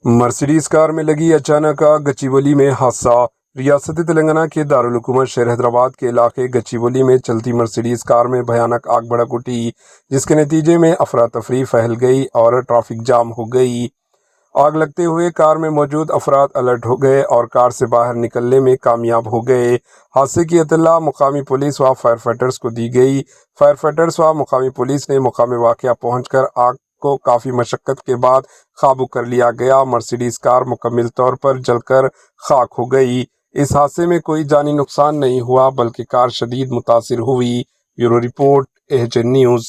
Mercedes کار میں لگی اچانک آگ، گچیبولی میں حادثہ۔ ریاست تلنگانہ کے دارالحکومت شہر حیدرآباد کے علاقے گچیبولی میں چلتی مرسیڈیز کار میں بھیانک آگ بھڑک اٹھی، جس کے نتیجے میں افراتفری پھیل گئی اور ٹریفک جام ہو گئی۔ آگ لگتے ہوئے کار میں موجود افراد الرٹ ہو گئے اور کار سے باہر نکلنے میں کامیاب ہو گئے۔ حادثے کی اطلاع مقامی پولیس و فائر فائٹرز کو دی گئی۔ فائر فائٹرز و مقامی پولیس نے مقام واقعہ پہنچ کر آگ کو کافی مشقت کے بعد قابو کر لیا گیا۔ مرسیڈیز کار مکمل طور پر جل کر خاک ہو گئی۔ اس حادثے میں کوئی جانی نقصان نہیں ہوا بلکہ کار شدید متاثر ہوئی۔ Bureau report, AHN news.